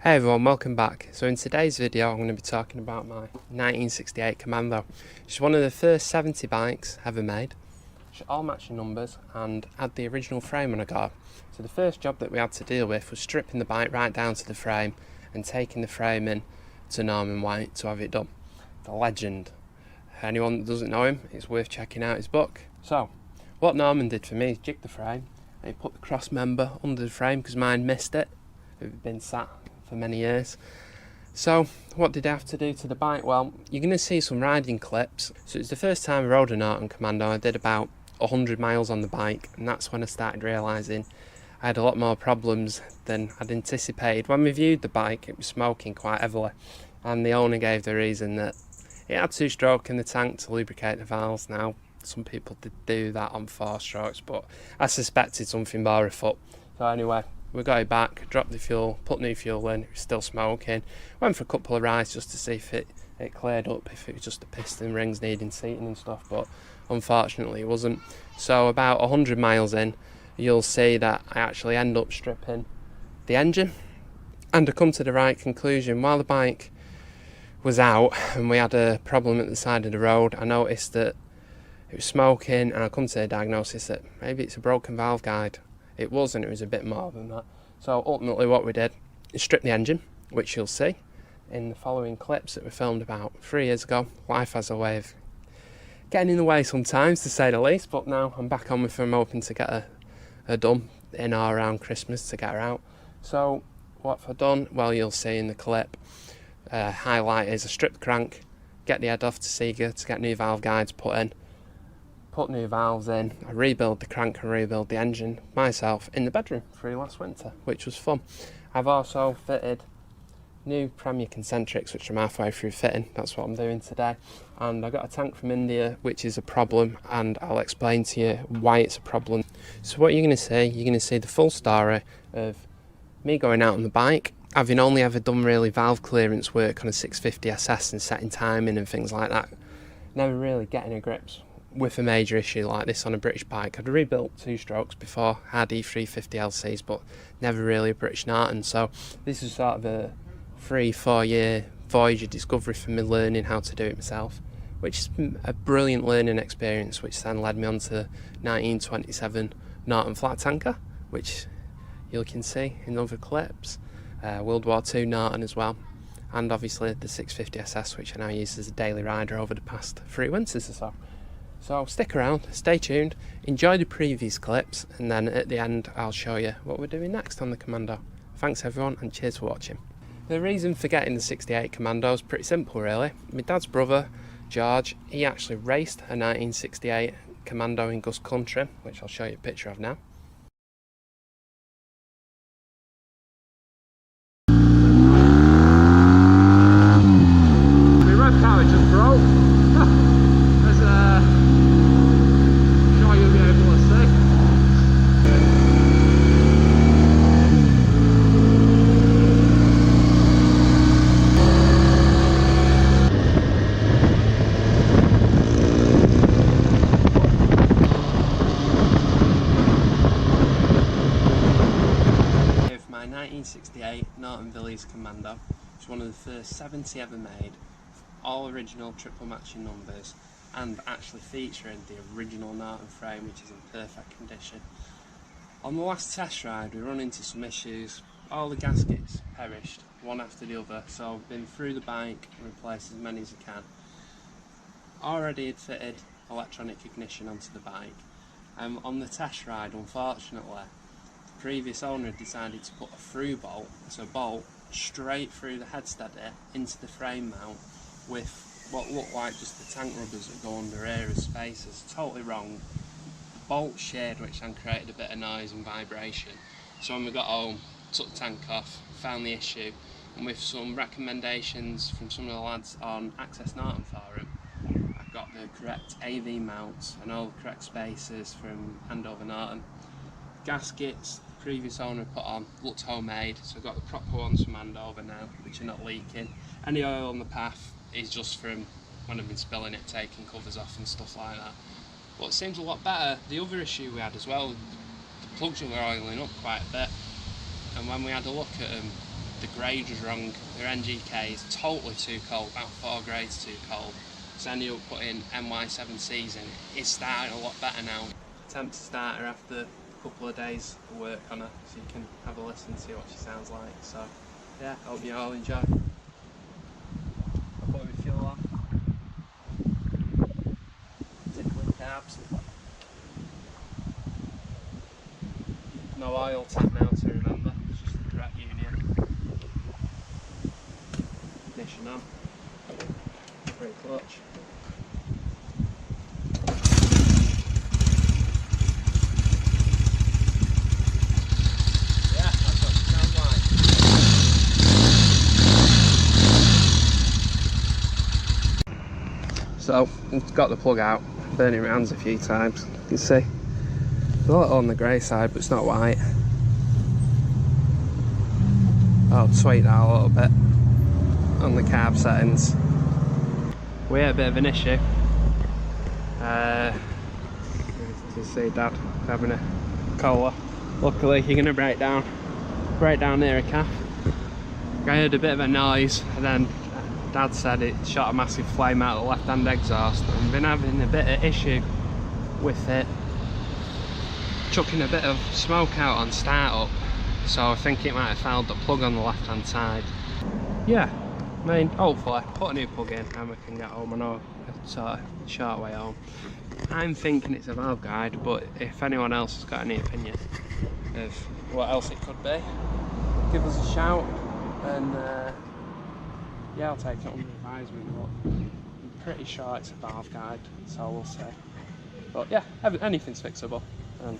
Hey everyone, welcome back. So in today's video I'm going to be talking about my 1968 Commando. It's one of the first 70 bikes ever made. It's all matching numbers and had the original frame when I got it. So the first job that we had to deal with was stripping the bike right down to the frame and taking the frame in to Norman White to have it done. The legend. Anyone that doesn't know him, it's worth checking out his book. So what Norman did for me is jig the frame and he put the cross member under the frame because mine missed it. It had been sat for many years. So what did I have to do to the bike? Well, you're going to see some riding clips. So it's the first time I rode a Norton Commando. I did about 100 miles on the bike, and that's when I started realising I had a lot more problems than I'd anticipated. When we viewed the bike, it was smoking quite heavily, and the owner gave the reason that it had 2-stroke in the tank to lubricate the valves. Now some people did do that on 4 strokes, but I suspected something more afoot. So anyway, we got it back, dropped the fuel, put new fuel in, it was still smoking. Went for a couple of rides just to see if it cleared up, if it was just the piston rings needing seating and stuff, but unfortunately it wasn't. So about 100 miles in, you'll see that I actually end up stripping the engine. And I come to the right conclusion. While the bike was out and we had a problem at the side of the road, I noticed that it was smoking, and I come to the diagnosis that maybe it's a broken valve guide. It was, and it was a bit more than that. So ultimately what we did is strip the engine, which you'll see in the following clips that were filmed about 3 years ago. Life has a way of getting in the way sometimes, to say the least, but now I'm back on with her. I'm hoping to get her done in or around Christmas to get her out. So what have I done? Well, you'll see in the clip, highlight is I stripped the crank, get the head off to Sega to get new valve guides put in, put new valves in, I rebuild the crank and rebuild the engine myself in the bedroom through last winter, which was fun. I've also fitted new Premier concentrics, which I'm halfway through fitting. That's what I'm doing today. And I got a tank from India, which is a problem, and I'll explain to you why it's a problem. So what you're going to see the full story of me going out on the bike, having only ever done really valve clearance work on a 650 SS and setting timing and things like that. Never really getting a grips with a major issue like this on a British bike. I'd rebuilt 2-strokes before, had E350 LCs, but never really a British Norton. So this is sort of a 3-4 year voyage of discovery for me, learning how to do it myself, which has been a brilliant learning experience, which then led me on to 1927 Norton flat tanker, which you can see in other clips, World War II Norton as well, and obviously the 650 SS, which I now use as a daily rider over the past 3 winters or so. So stick around, stay tuned, enjoy the previous clips, and then at the end I'll show you what we're doing next on the Commando. Thanks everyone, and cheers for watching. The reason for getting the 68 Commando is pretty simple really. My dad's brother, George, he actually raced a 1968 Commando in Gus Kuhn trim, which I'll show you a picture of now. My rev power just broke. My 1968 Norton Commando. It's one of the first 70 ever made, all original triple matching numbers, and actually featuring the original Norton frame, which is in perfect condition. On the last test ride we run into some issues. All the gaskets perished one after the other, so I've been through the bike and replaced as many as I can. Already had fitted electronic ignition onto the bike. On the test ride, unfortunately, the previous owner had decided to put a through bolt, so a bolt straight through the headsteader into the frame mount with what looked like just the tank rubbers that go under here as spacers. Totally wrong. The bolt shared, which then created a bit of noise and vibration. So when we got home, took the tank off, found the issue, and with some recommendations from some of the lads on Access Norton forum, I got the correct AV mounts and all the correct spacers from Handover Norton. Gaskets the previous owner put on looked homemade, so I've got the proper ones from Handover now, which are not leaking. Any oil on the path is just from when I've been spilling it, taking covers off and stuff like that. But it seems a lot better. The other issue we had as well, the plugs were oiling up quite a bit, and when we had a look at them, the grade was wrong. Their NGK is totally too cold, about 4 grades too cold. So I ended up putting NY7Cs in. It's starting a lot better now. Attempt to start her after a couple of days of work on her, so you can have a listen, see what she sounds like. So yeah, hope you all enjoy. I'll put my fuel on. Tickling carbs. No oil tap now to remember, it's just the correct union. Ignition on. Brake clutch. Yeah, that's what it sounds like. So, I've got the plug out, burning my hands a few times, you can see. It's a little on the grey side, but it's not white. I'll tweak that a little bit on the carb settings. We had a bit of an issue. You see Dad having a cola. Luckily you're going to break down near a calf. I heard a bit of a noise and then Dad said it shot a massive flame out of the left hand exhaust. I've been having a bit of issue with it chucking a bit of smoke out on start up, so I think it might have fouled the plug on the left hand side. Yeah, I mean, hopefully put a new plug in and we can get home. I know it's a short way home. I'm thinking it's a valve guide, but if anyone else has got any opinion of what else it could be, give us a shout and yeah, I'll take it under advisement, but I'm pretty sure it's a valve guide, so we'll see. But yeah, anything's fixable, and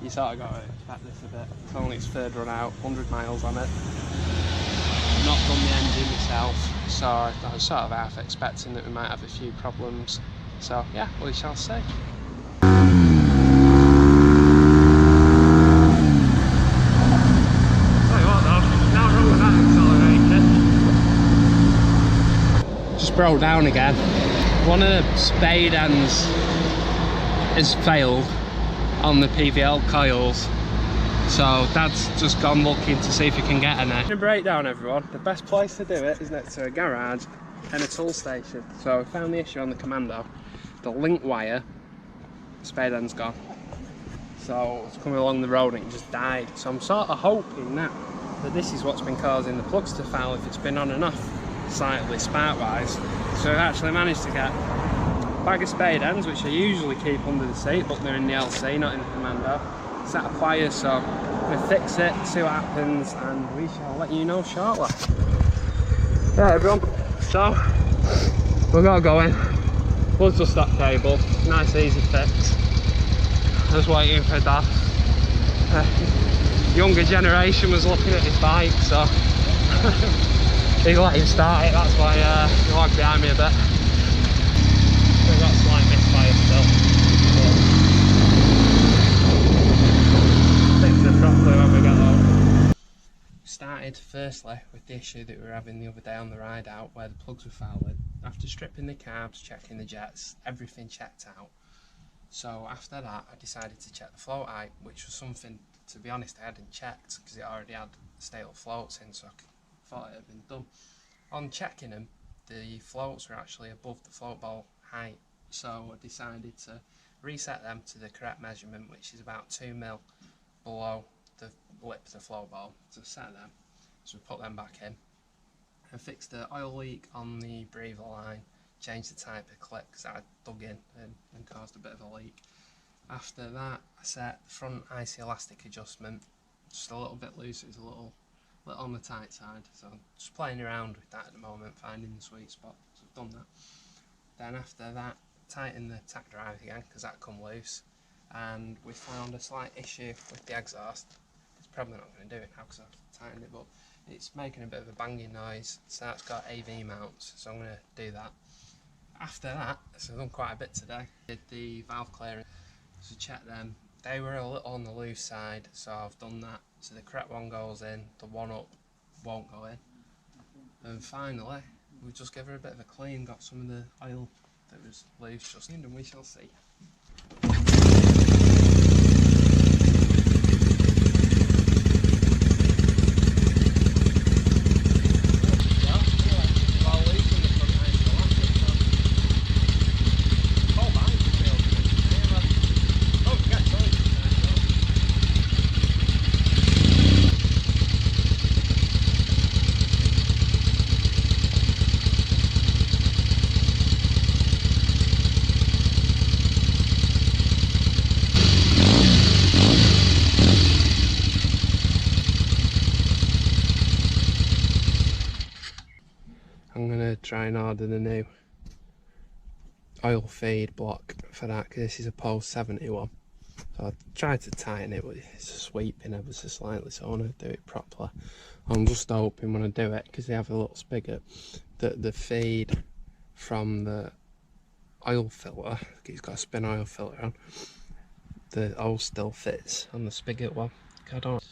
you sort of got to expect this a bit. It's only its third run out, 100 miles on it. I've not done the engine myself, so I was sort of half expecting that we might have a few problems. So yeah, we shall see. Just broke down again. One of the spade ends has failed on the PVL coils, so Dad's just gone looking to see if he can get in it. Breakdown, everyone. The best place to do it is next to a garage and a tool station. So we found the issue on the Commando. The link wire, spade end's gone. So it's coming along the road and it just died. So I'm sort of hoping now that this is what's been causing the plugs to foul if it's been on and off slightly spark wise. So I've actually managed to get a bag of spade ends, which I usually keep under the seat, but they're in the LC, not in the Commando. Set of pliers, so I'm going to fix it, see what happens, and we shall let you know shortly. Yeah, everyone, so we've got going. Plug's just that cable, nice easy fix. I was waiting for Dad. Younger generation was looking at his bike, so he let him start it, that's why he lagged behind me a bit. We've got a slight misfire still. Fix it properly when we get home. Started firstly with the issue that we were having the other day on the ride out where the plugs were fouling. After stripping the carbs, checking the jets, everything checked out. So after that I decided to check the float height, which was something, to be honest, I hadn't checked because it already had stale floats in, so I thought it had been done. On checking them, the floats were actually above the float bowl height, so I decided to reset them to the correct measurement, which is about 2 mil below the lip of the float bowl. So set them, so we put them back in. I fixed the oil leak on the breather line, changed the type of clip because I dug in and caused a bit of a leak. After that I set the front IC elastic adjustment, just a little bit loose, it was a little on the tight side, so I'm just playing around with that at the moment, finding the sweet spot, so I've done that. Then after that, tighten the tack drive again because that come loose, and we found a slight issue with the exhaust. It's probably not going to do it now because I've tightened it, but it's making a bit of a banging noise, so that's got AV mounts, so I'm going to do that. After that, so I've done quite a bit today. Did the valve clearance, so check them. They were a little on the loose side, so I've done that. So the correct one goes in, the one up won't go in. And finally, we just give her a bit of a clean, got some of the oil that was loose just in, and we shall see. I'm going to try and order the new oil feed block for that, because this is a post 71. So I tried to tighten it, but it's sweeping ever so slightly, so I want to do it properly. I'm just hoping when I do it, because they have a little spigot, that the feed from the oil filter, it's got a spin oil filter on, the oil still fits on the spigot one. I don't.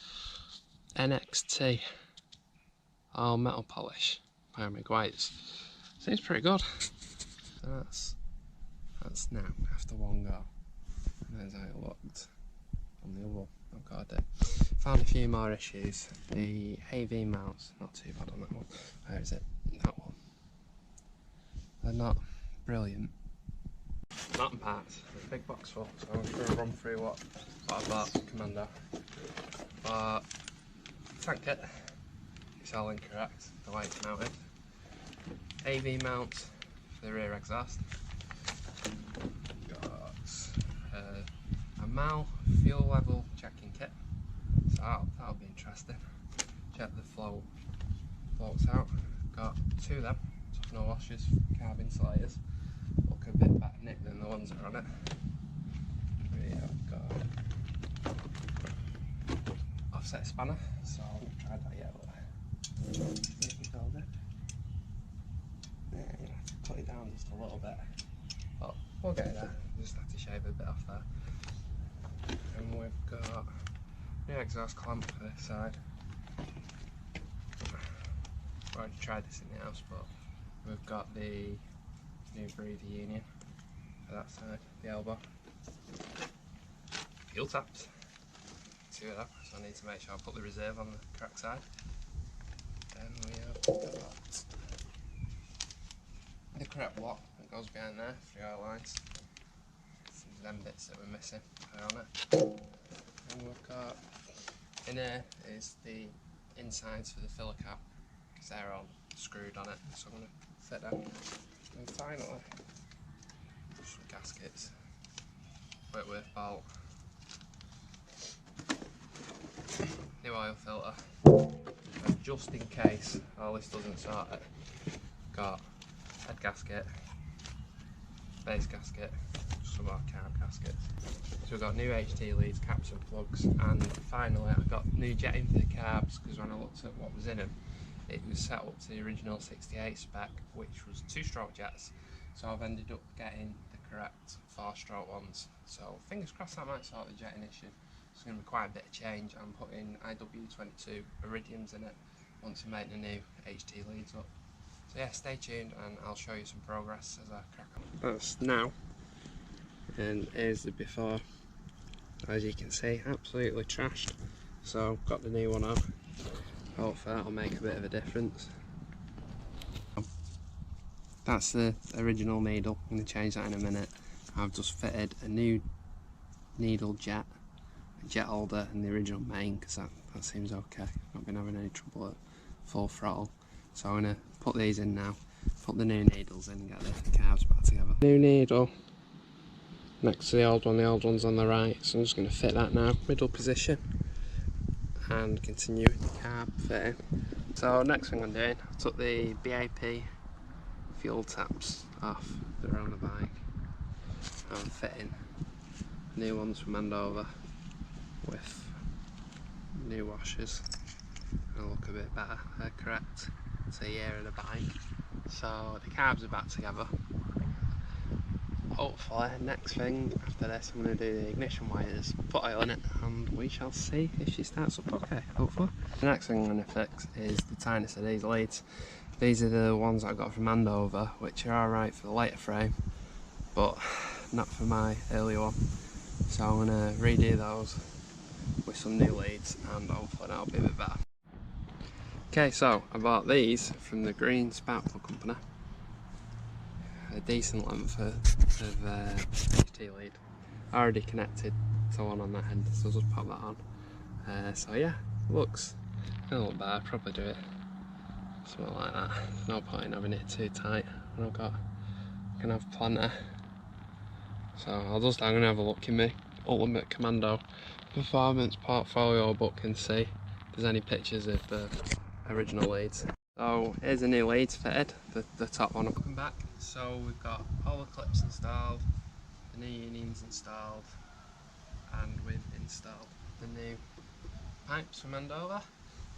NXT all metal polish, Pyramid Whites. Seems pretty good. So that's now after one go. And there's how it looked on the other. I've got it. Found a few more issues. The AV mounts, not too bad on that one. Where is it? That one. They're not brilliant. Mountain parts. There's a big box full, so I'm going to run through what I bought Commando. Tank kit. It's all incorrect, the way it's mounted. AV mount for the rear exhaust. Got a MAL fuel level checking kit, so that'll be interesting. Check the floats out. Got two of them, tough no washers, carb insulators. Look a bit better nicked than the ones that are on it. We have got offset spanner, so I haven't tried that yet. Yeah, you have to cut it down just a little bit, but we'll get there. Just have to shave a bit off there. And we've got new exhaust clamp for this side. I've already tried this in the house, but we've got the new breather union for that side, the elbow. Fuel taps, two of them, so I need to make sure I put the reserve on the correct side. Then we have got the correct block that goes behind there, 3 oil lines. Some them bits that we're missing on it. And we've got in here is the insides for the filler cap, because they're all screwed on it, so I'm going to fit them. And finally, some gaskets, Whitworth bolt, new oil filter, and just in case all this doesn't sort it, got head gasket, base gasket, some more carb gaskets. So we've got new HT leads, caps and plugs, and finally I got new jetting for the carbs, because when I looked at what was in them, it was set up to the original 68 spec, which was 2-stroke jets, so I've ended up getting the correct 4-stroke ones. So fingers crossed that might sort the jetting issue. It's going to be quite a bit of change. I'm putting IW22 iridiums in it once I make the new HT leads up. So yeah, stay tuned and I'll show you some progress as I crack on. That's now, and here's the before. As you can see, absolutely trashed. So got the new one on. Hopefully that'll make a bit of a difference. That's the original needle. I'm going to change that in a minute. I've just fitted a new needle jet, a jet holder, and the original main, because that seems okay. I've not been having any trouble at full throttle. So I'm going to put these in now, put the new needles in and get the carbs back together. New needle next to the old one's on the right, so I'm just going to fit that now, middle position, and continue with the carb fitting. So next thing I'm doing, I took the BAP fuel taps off that are on the bike. I'm fitting new ones from Andover with new washers. They'll look a bit better, they're correct to the year of the bike. So the carbs are back together. Hopefully, next thing after this, I'm going to do the ignition wires, put oil in it, and we shall see if she starts up okay, hopefully. The next thing I'm going to fix is the tightness of these leads. These are the ones I got from Andover, which are alright for the later frame, but not for my earlier one. So I'm going to redo those with some new leads, and hopefully that'll be a bit better. Okay, so I bought these from the Green Spark Plug Company. A decent length of HT lead. Already connected to one on that end, so I'll just pop that on. So yeah, looks a little better. Probably do it something like that. There's no point in having it too tight. And I can have plenty. So I'm gonna have a look in my Ultimate Commando Performance portfolio book and see if there's any pictures of the original leads. So here's the new leads fitted, the top one. Welcome back. So we've got all the clips installed, the new unions installed, and we've installed the new pipes from Andover.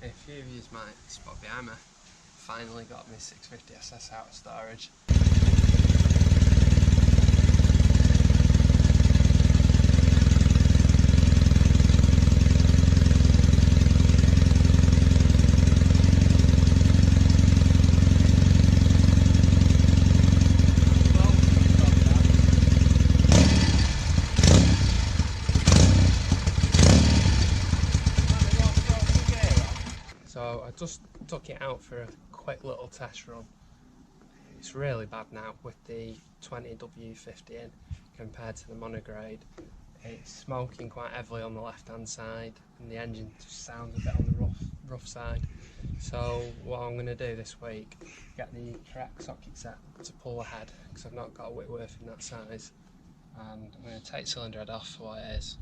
A few of you might spot behind me. Finally got my 650 SS out of storage. So I just took it out for a quick little test run. It's really bad now with the 20W50 in compared to the monograde. It's smoking quite heavily on the left hand side and the engine just sounds a bit on the rough side. So what I'm going to do this week, get the correct socket set to pull the head, because I've not got a Whitworth in that size, and I'm going to take cylinder head off for what it is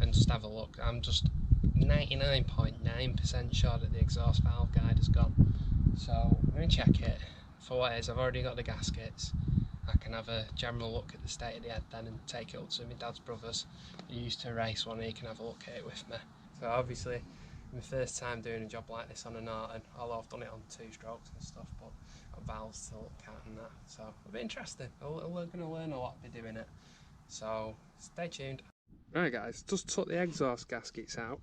and just have a look. I'm just 99.9% sure that the exhaust valve guide has gone, so I'm going to check it for what it is. I've already got the gaskets. I can have a general look at the state of the head then and take it up to my dad's brothers who used to race one, and he can have a look at it with me. So obviously my first time doing a job like this on a Norton, although I've done it on 2 strokes and stuff, but I've got valves to look at and that, so it'll be interesting. We're going to learn a lot by doing it, so stay tuned. Right guys, just took the exhaust gaskets out.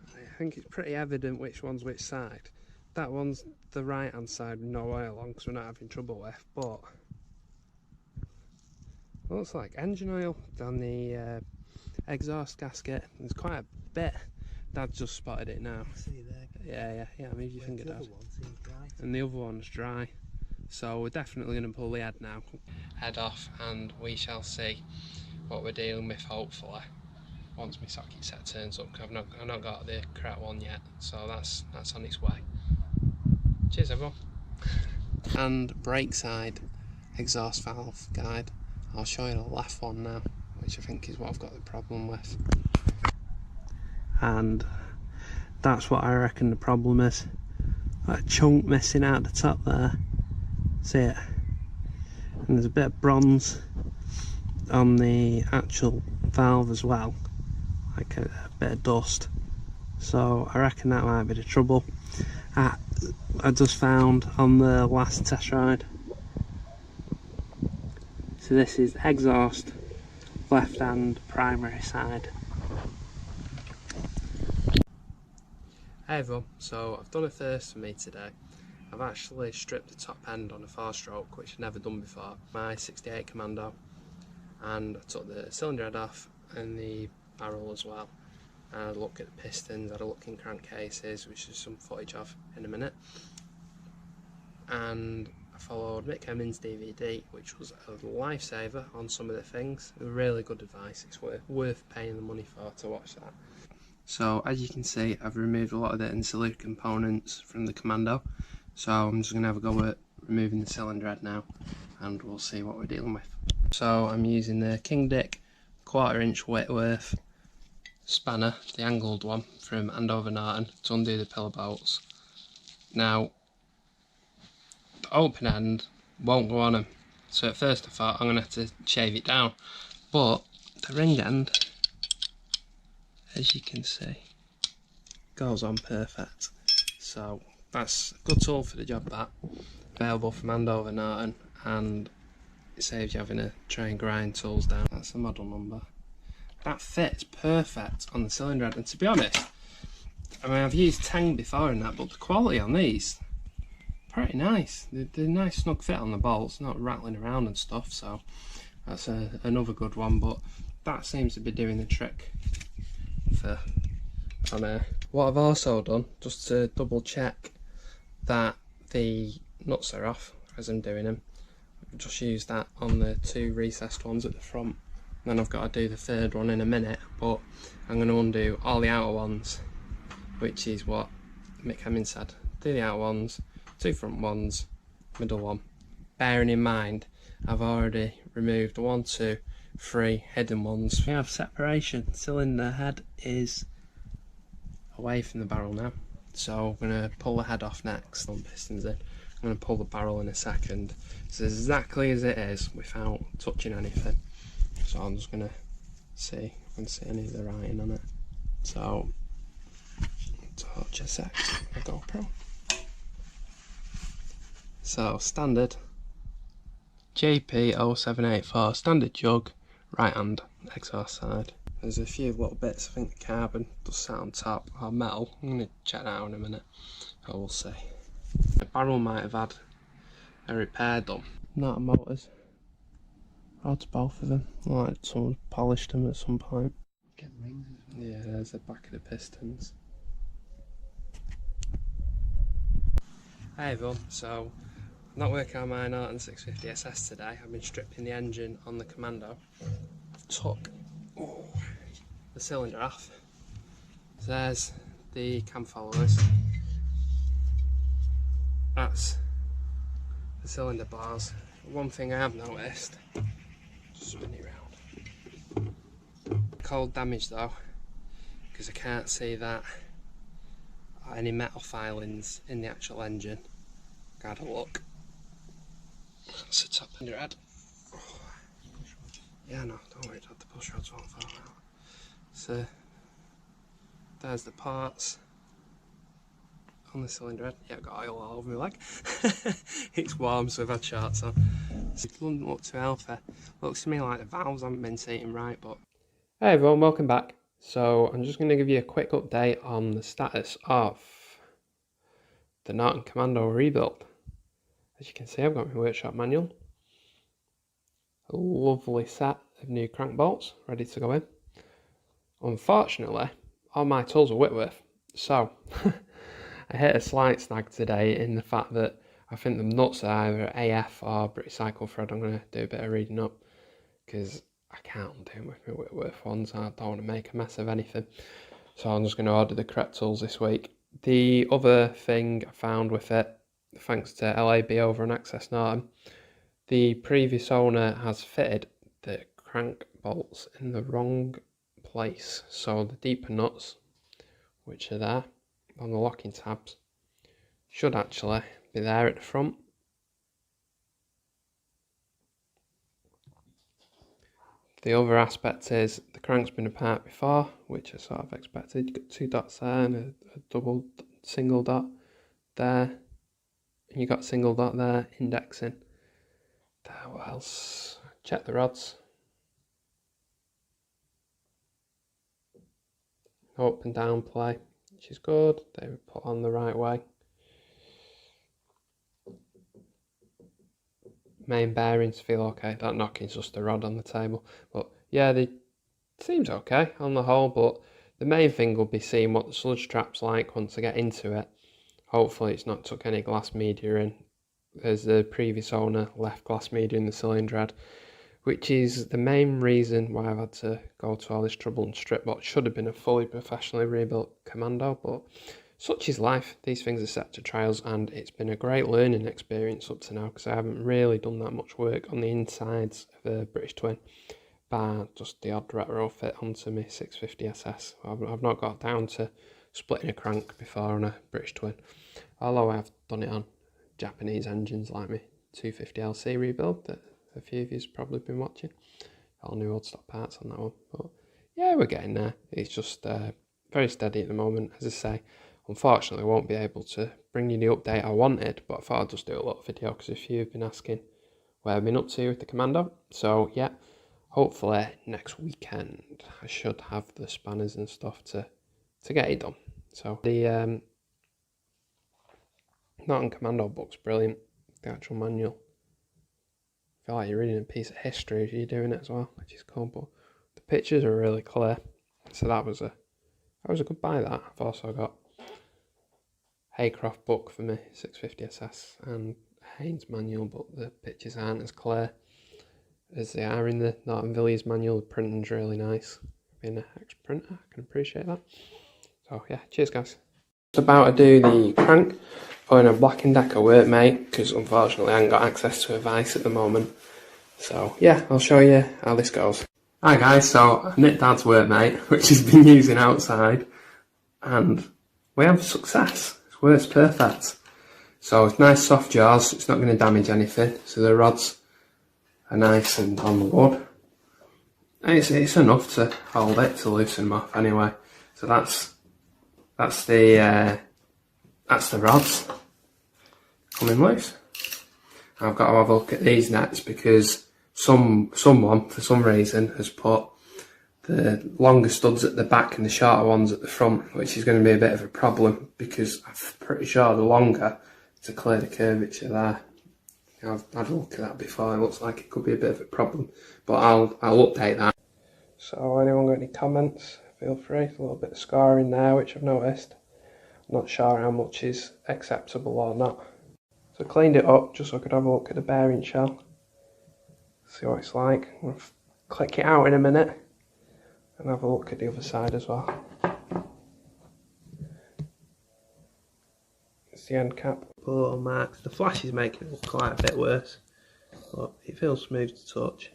I think it's pretty evident which one's which side. That one's the right hand side with no oil on, because we're not having trouble with, but looks like engine oil on the exhaust gasket. There's quite a bit. Dad just spotted it now. I see there. Yeah, move your finger down. And the other one's dry. So we're definitely going to pull the head now. Head off, and we shall see what we're dealing with, hopefully, once my socket set turns up, because I've not got the correct one yet, so that's on its way. Cheers everyone. And brake side exhaust valve guide. I'll show you the left one now, which I think is what I've got the problem with. And that's what I reckon the problem is. That chunk missing out the top there. See it? And there's a bit of bronze on the actual valve as well, like a bit of dust. So I reckon that might be the trouble. I just found on the last test ride. So this is exhaust, left hand primary side. Hey everyone, so I've done a first for me today. I've actually stripped the top end on a 4-stroke, which I've never done before, my 68 Commando, and I took the cylinder head off and the barrel as well. I had a look at the pistons, had a look in crankcases, which is some footage of in a minute, and I followed Mick Hemmings' DVD, which was a lifesaver on some of the things. Really good advice. It's worth paying the money for to watch that. So as you can see, I've removed a lot of the ancillary components from the Commando, so I'm just going to have a go at removing the cylinder head now, and we'll see what we're dealing with. So I'm using the King Dick 1/4 inch Whitworth spanner, the angled one from Andover Norton, to undo the pillar bolts. Now the open end won't go on them, so at first I thought I'm going to have to shave it down, but the ring end, as you can see, goes on perfect. So that's a good tool for the job, that. Available from Andover Norton, and it saves you having to try and grind tools down. That's the model number. That fits perfect on the cylinder head, and to be honest, I mean, I've used Tang before and that, but the quality on these, pretty nice. They're a nice snug fit on the bolts, not rattling around and stuff, so that's another good one, but that seems to be doing the trick for on air. What I've also done, just to double check that the nuts are off as I'm doing them, I've just used that on the 2 recessed ones at the front. Then I've got to do the 3rd one in a minute, but I'm going to undo all the outer ones, which is what Mick Hemmings said. Do the outer ones, 2 front ones, middle one. Bearing in mind, I've already removed 1, 2, 3 hidden ones. We have separation. Cylinder head is away from the barrel now, So I'm going to pull the head off next, on pistons in. I'm going to pull the barrel in a second. It's exactly as it is without touching anything. So I'm just going to see if I can see any of the writing on it. So, touch a sec, a GoPro. So standard JP0784, standard jug, right hand, exhaust side. There's a few little bits, I think the carbon does sit on top, or metal. I'm going to check that out in a minute, so we'll see. The barrel might have had a repair done. Not motors. Rods, both of them. Like someone polished them at some point. Get rings as well. Yeah, there's the back of the pistons. Hey everyone, so I'm not working on my Norton 650 SS today. I've been stripping the engine on the Commando. I've took the cylinder off. So there's the cam followers. That's the cylinder bars. One thing I have noticed, just spin it round. Cold damage though, because I can't see that any metal filings in the actual engine. Gotta look. That's the top of your head. Yeah, no, don't worry, the push rods won't fall out. So there's the parts on the cylinder head. Yeah, I've got oil all over my leg. It's warm, so I've had shorts on. It doesn't look too healthy. Looks to me like the valves haven't been seating right, but... Hey everyone, welcome back. So I'm just going to give you a quick update on the status of the Norton Commando rebuild. As you can see, I've got my workshop manual. A lovely set of new crank bolts ready to go in. Unfortunately, all my tools are Whitworth, so I hit a slight snag today in the fact that I think the nuts are either AF or British Cycle thread. I'm going to do a bit of reading up because I can't do them with my Whitworth ones. I don't want to make a mess of anything. So I'm just going to order the correct tools this week. The other thing I found with it, thanks to LAB over on Access Norton, the previous owner has fitted the crank bolts in the wrong place. So the deeper nuts, which are there on the locking tabs, should actually be there at the front. The other aspect is the crank's been apart before, which I sort of expected. You've got two dots there and a double single dot there, and you got a single dot there indexing. There, what else? Check the rods. Up and down play, which is good. They were put on the right way. Main bearings feel okay. That knocking's just a rod on the table, but yeah, they seems okay on the whole. But the main thing will be seeing what the sludge trap's like once I get into it. Hopefully it's not took any glass media in, as the previous owner left glass media in the cylinder head, which is the main reason why I've had to go to all this trouble and strip what should have been a fully professionally rebuilt Commando. But such is life. These things are set to trials, and it's been a great learning experience up to now because I haven't really done that much work on the insides of a British Twin, bar just the odd retrofit onto my 650 SS. I've not got down to splitting a crank before on a British Twin, although I've done it on Japanese engines like my 250LC rebuild that a few of you's probably been watching. All new old stock parts on that one, but yeah, we're getting there. It's just very steady at the moment. As I say, unfortunately I won't be able to bring you the update I wanted, but I thought I'd just do a little video because a few have been asking where I've been up to with the Commando. So yeah, hopefully next weekend I should have the spanners and stuff to get it done. So the Norton Commando book's brilliant, the actual manual. I feel like you're reading a piece of history as you're doing it as well, which is cool. But the pictures are really clear, so that was a good buy. That I've also got Haycroft book for me 650 SS and Haynes manual, but the pictures aren't as clear as they are in the Norton Villiers manual. The printing's really nice. Being an ex-printer, I can appreciate that. So yeah, cheers guys. Just about to do the crank, putting a Black & Decker workmate, because unfortunately I haven't got access to a vice at the moment. So yeah, I'll show you how this goes. Hi guys, so I nicked Dad's workmate, which he's been using outside, and we have success. It works perfect. So it's nice soft jaws, it's not going to damage anything, so the rods are nice and on the wood. And it's enough to hold it, to loosen them off anyway. So that's the rods coming loose. I've got to have a look at these nets because someone for some reason has put the longer studs at the back and the shorter ones at the front, which is going to be a bit of a problem because I'm pretty sure the longer to clear the curvature there. I've had a look at that before. It looks like it could be a bit of a problem, but I'll update that. So anyone got any comments? Feel free. A little bit of scarring there, which I've noticed. I'm not sure how much is acceptable or not. So I cleaned it up just so I could have a look at the bearing shell. See what it's like. I'm going to click it out in a minute and have a look at the other side as well. It's the end cap. Little marks. The flash is making it look quite a bit worse, but it feels smooth to touch.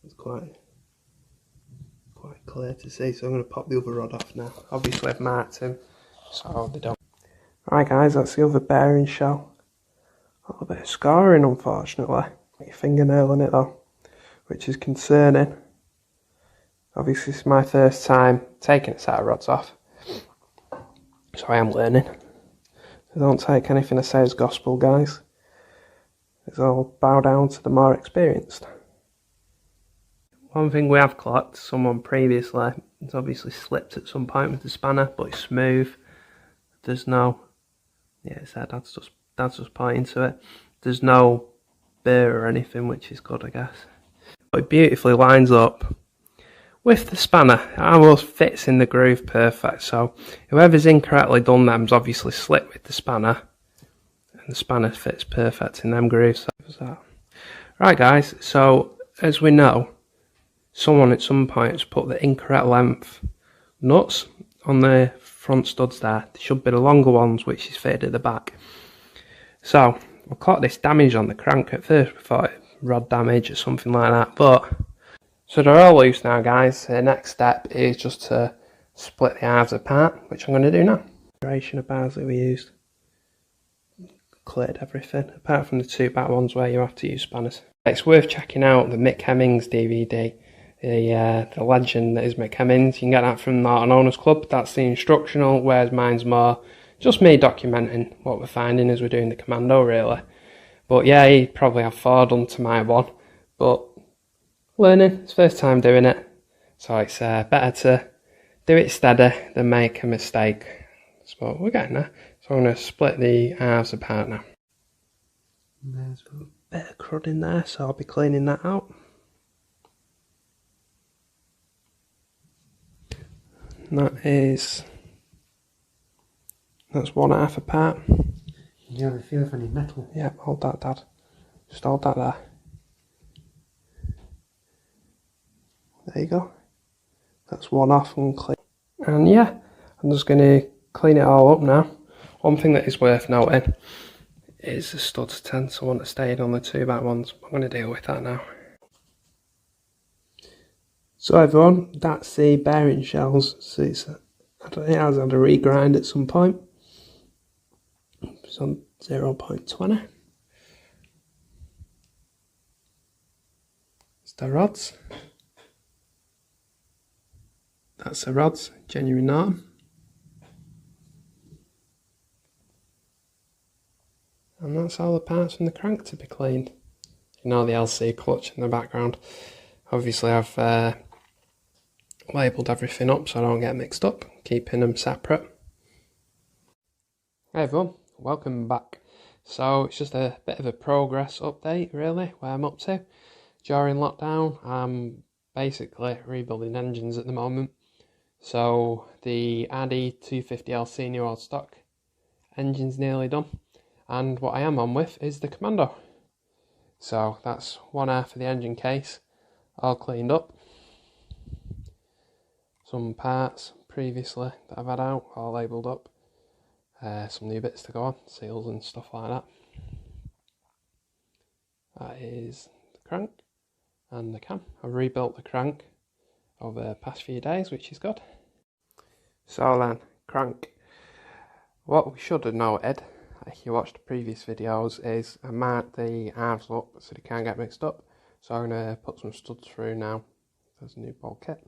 It's quite clear to see, so I'm going to pop the other rod off now. Obviously I've marked him, so they don't. Alright guys, that's the other bearing shell. A little bit of scarring unfortunately. Got your fingernail on it though, which is concerning. Obviously it's my first time taking a set of rods off, so I am learning. So don't take anything I say as gospel, guys. It's all bow down to the more experienced. One thing we have clocked, someone previously, it's obviously slipped at some point with the spanner, but it's smooth. There's no, yeah, it's there, that's just pointing to it. There's no burr or anything, which is good, I guess. But it beautifully lines up with the spanner. It almost fits in the groove perfect, so whoever's incorrectly done them's obviously slipped with the spanner, and the spanner fits perfect in them grooves. So, right guys, so as we know, someone at some point has put the incorrect length nuts on the front studs there. They should be the longer ones, which is fitted at the back. So I caught this damage on the crank at first. We thought rod damage or something like that, but so they're all loose now, guys. The next step is just to split the halves apart, which I'm going to do now. The duration of bars that we used cleared everything, apart from the two back ones where you have to use spanners. It's worth checking out the Mick Hemmings DVD. The legend that is Mick Hemmings. You can get that from Norton Owners Club. That's the instructional, whereas mine's more just me documenting what we're finding as we're doing the Commando, really. But yeah, he'd probably have 4 done to my one. But learning, it's first time doing it. So it's better to do it steady than make a mistake. So we're getting there. So I'm going to split the halves apart now. And there's a bit of crud in there, so I'll be cleaning that out. And that's 1/2 apart. You have a feel for any metal? Yeah, hold that, Dad. Just hold that there. There you go. That's one off and clean. And yeah, I'm just going to clean it all up now. One thing that is worth noting is the studs tend to want to stay on the two back ones. I'm going to deal with that now. So everyone, that's the bearing shells. So it has had a regrind at some point. It's on 0.20. It's the rods. That's the rods, genuine Norton. And that's all the parts from the crank to be cleaned. You know, the LC clutch in the background. Obviously I've labelled everything up so I don't get mixed up, keeping them separate. Hey everyone, welcome back. So it's just a bit of a progress update really, where I'm up to. During lockdown, I'm basically rebuilding engines at the moment. So the RD250LC new old stock engine's nearly done. And what I am on with is the Commando. So that's 1/2 of the engine case, all cleaned up. Some parts previously that I've had out, all labelled up. Some new bits to go on, seals and stuff like that. That is the crank and the cam. I've rebuilt the crank. over the past few days, which is good. So then, crank. What we should have noted, if you watched the previous videos, is I marked the halves up so they can't get mixed up. So I'm going to put some studs through now. There's a new bolt kit.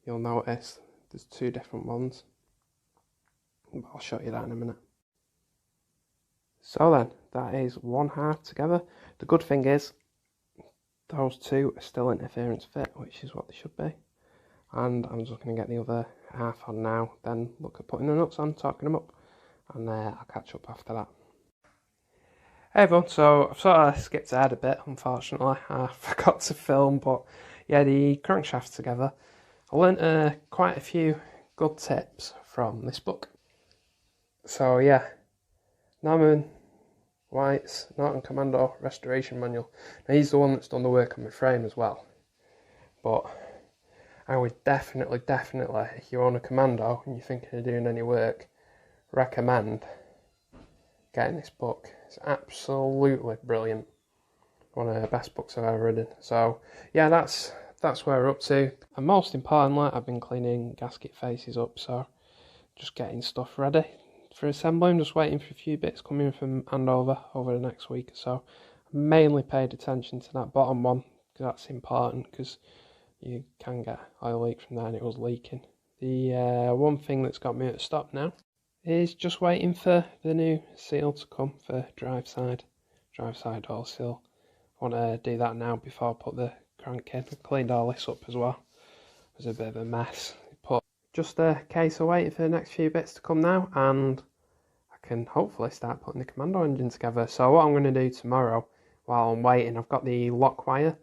You'll notice there's two different ones, but I'll show you that in a minute. So then, that is one half together. The good thing is, those two are still interference fit, which is what they should be. And I'm just going to get the other half on now, then look at putting the nuts on, torquing them up, and I'll catch up after that. Hey everyone, so I've sort of skipped ahead a bit, unfortunately. I forgot to film, but yeah, the crankshaft together. I learnt quite a few good tips from this book. So yeah, Norman White's Norton Commando Restoration Manual. Now he's the one that's done the work on my frame as well. But I would definitely, if you own a Commando and you're thinking of doing any work, recommend getting this book. It's absolutely brilliant. One of the best books I've ever read. So yeah, that's where we're up to. And most importantly, I've been cleaning gasket faces up, so just getting stuff ready for assembly. I'm just waiting for a few bits coming from Andover over the next week or so. I mainly paid attention to that bottom one because that's important, because you can get oil leak from there, and it was leaking. The one thing that's got me at a stop now is just waiting for the new seal to come for drive side oil seal. I want to do that now before I put the crank in. I cleaned all this up as well. It was a bit of a mess. But just a case of waiting for the next few bits to come now, and I can hopefully start putting the Commando engine together. So what I'm going to do tomorrow while I'm waiting, I've got the lock wire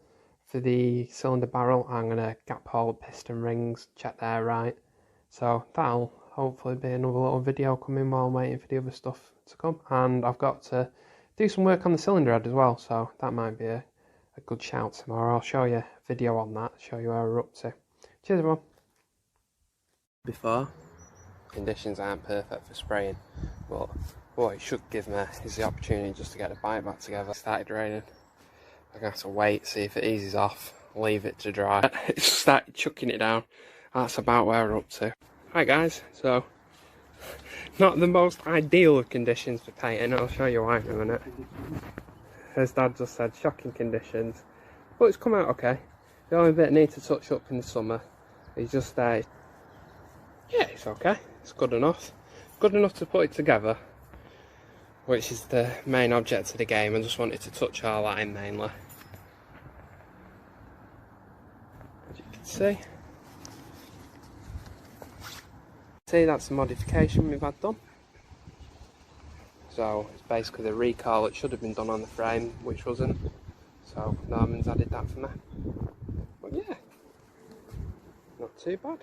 for the cylinder barrel. I'm going to gap all the piston rings, check they're right. So that'll hopefully be another little video coming while I'm waiting for the other stuff to come. And I've got to do some work on the cylinder head as well, so that might be a good shout tomorrow. I'll show you a video on that, show you where we're up to. Cheers everyone. Before, conditions aren't perfect for spraying, but what it should give me is the opportunity just to get the bike back together. It started raining. I'm going to have to wait, see if it eases off, leave it to dry. It started chucking it down. That's about where we're up to. Hi guys, so not the most ideal of conditions for painting. I'll show you why in a minute. As Dad just said, shocking conditions, but it's come out okay. The only bit I need to touch up in the summer is just yeah, it's okay. It's good enough to put it together, which is the main object of the game. I just wanted to touch all that in mainly. As you can see, that's the modification we've had done. So it's basically the recall that should have been done on the frame, which wasn't. So Norman's added that for me. But yeah, not too bad.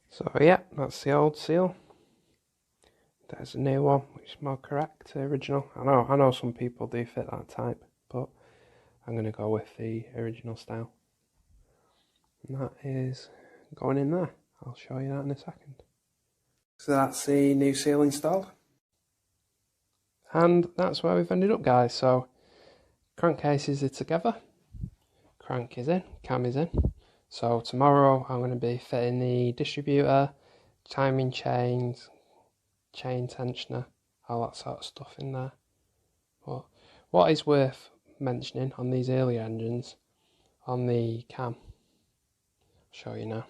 So yeah, that's the old seal. There's a new one, which is more correct, the original. I know some people do fit that type, but I'm going to go with the original style. And that is going in there. I'll show you that in a second. So that's the new seal installed. And that's where we've ended up, guys. So crankcases are together, crank is in, cam is in. So tomorrow I'm going to be fitting the distributor, timing chains, chain tensioner, all that sort of stuff in there. But what is worth mentioning on these earlier engines, on the cam, I'll show you now,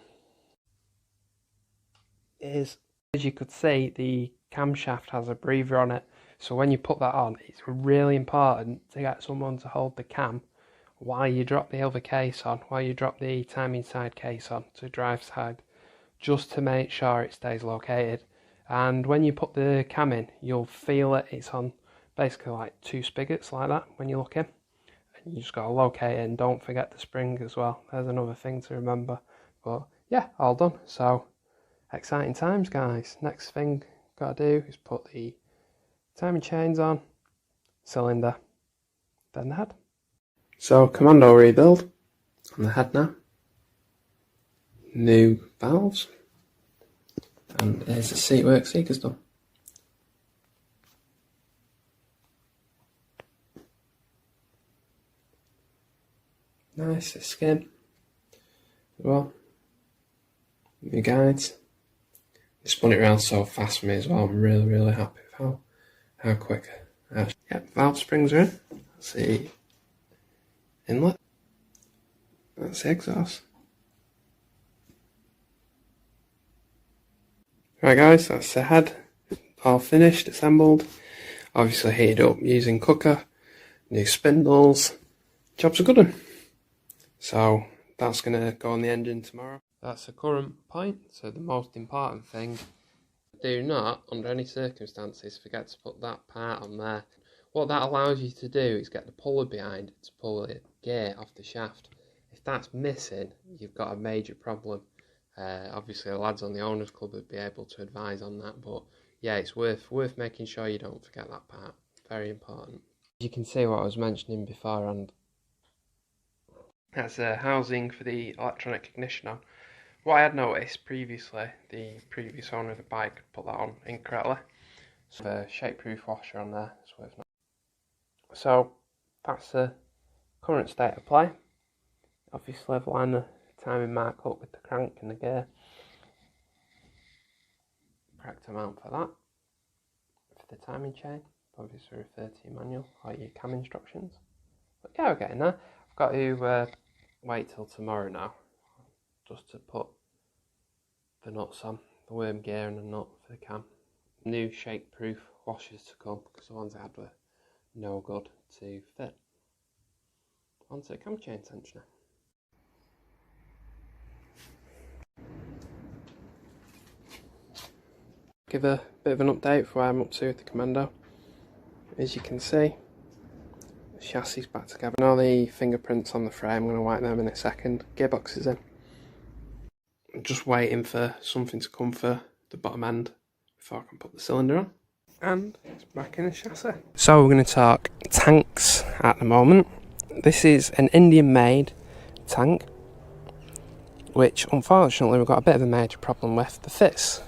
is, as you could see, the camshaft has a breather on it. So when you put that on, it's really important to get someone to hold the cam while you drop the other case on, while you drop the timing side case on to drive side, just to make sure it stays located. And when you put the cam in, you'll feel it. It's on basically like two spigots like that when you look in. And you just got to locate it, and don't forget the spring as well. There's another thing to remember. But yeah, all done. So exciting times, guys. Next thing got to do is put the timing chains on, cylinder, then the head. So Commando rebuild on the head now. New valves. And there's the seatwork seekers done. Nice skin as well. New guides. They spun it around so fast for me as well. I'm really happy with how quick. Yeah, valve springs are in. That's the inlet. That's the exhaust. Right guys, that's the head. All finished, assembled. Obviously heated up using cooker. New spindles. Job's a good one. So that's going to go on the engine tomorrow. That's the current point. So the most important thing, do not, under any circumstances, forget to put that part on there. What that allows you to do is get the puller behind to pull the gear off the shaft. If that's missing, you've got a major problem. Obviously the lads on the owners club would be able to advise on that, but yeah, it's worth making sure you don't forget that part. Very important. You can see what I was mentioning before, and that's a housing for the electronic ignition on. What I had noticed previously, the previous owner of the bike put that on incorrectly. So a shape-proof washer on there, it's worth noting. So that's the current state of play. Obviously I've lined the timing mark up with the crank and the gear. Correct amount for that. For the timing chain, obviously refer to your manual or your cam instructions. But yeah, we're getting there. I've got to wait till tomorrow now, just to put the nuts on, the worm gear and the nut for the cam. New shake-proof washers to come, because the ones I had were no good to fit. Onto the cam chain tensioner. Give a bit of an update for where I'm up to with the Commando. As you can see, the chassis is back together. Now the fingerprints on the frame, I'm going to wipe them in a second. Gearbox is in. I'm just waiting for something to come for the bottom end before I can put the cylinder on. And it's back in the chassis. So we're going to talk tanks at the moment. This is an Indian made tank, which unfortunately we've got a bit of a major problem with. The fits,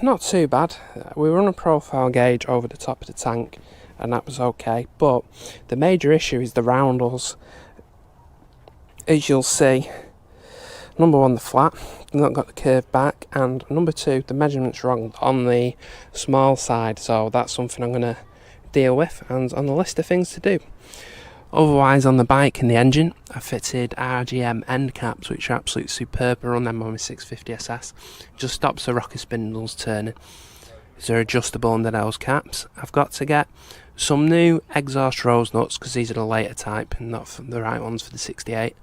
not too bad. We run a profile gauge over the top of the tank and that was okay, but the major issue is the roundels. As you'll see, number one, the flat, not got the curve back, and number two, the measurement's wrong on the small side, so that's something I'm going to deal with and on the list of things to do. Otherwise, on the bike and the engine, I fitted RGM end caps, which are absolutely superb. I run them on my 650 SS. Just stops the rocker spindles turning. They're adjustable under those caps. I've got to get some new exhaust rose nuts, because these are the later type and not the right ones for the 68.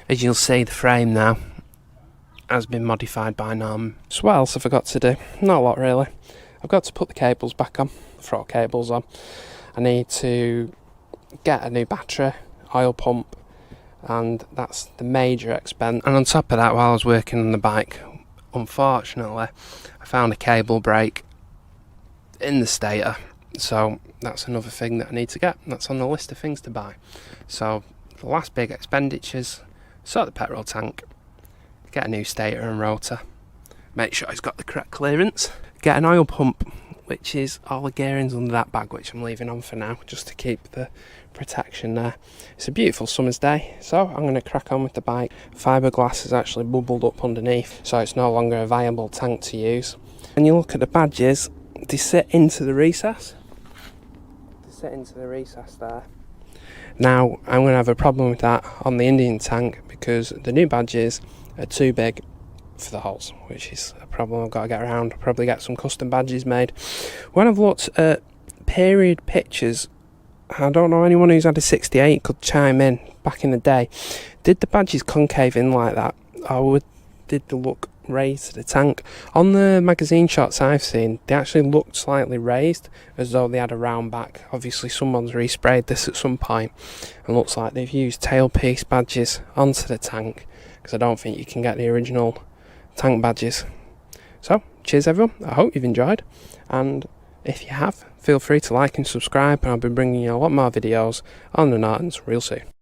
As you'll see, the frame now has been modified by Norton. So what else have I got to do? Not a lot really. I've got to put the cables back on, throttle cables on. I need to get a new battery, oil pump, and that's the major expense. And on top of that, while I was working on the bike, unfortunately I found a cable break in the stator, so that's another thing that I need to get. That's on the list of things to buy. So the last big expenditures: sort the petrol tank, get a new stator and rotor, make sure it's got the correct clearance, get an oil pump, which is all the gearings under that bag, which I'm leaving on for now just to keep the protection there. It's a beautiful summer's day, so I'm going to crack on with the bike. Fiberglass has actually bubbled up underneath, so it's no longer a viable tank to use. When you look at the badges, they sit into the recess. There. Now I'm going to have a problem with that on the Indian tank, because the new badges are too big for the holes, which is a problem I've got to get around. I'll probably get some custom badges made. When I've looked at period pictures, I don't know anyone who's had a 68 could chime in back in the day. Did the badges concave in like that, or did they look raised to the tank? On the magazine shots I've seen, they actually looked slightly raised, as though they had a round back. Obviously someone's resprayed this at some point, and looks like they've used tailpiece badges onto the tank, because I don't think you can get the original tank badges. So cheers everyone, I hope you've enjoyed, and if you have, feel free to like and subscribe, and I'll be bringing you a lot more videos on the Nortons real soon.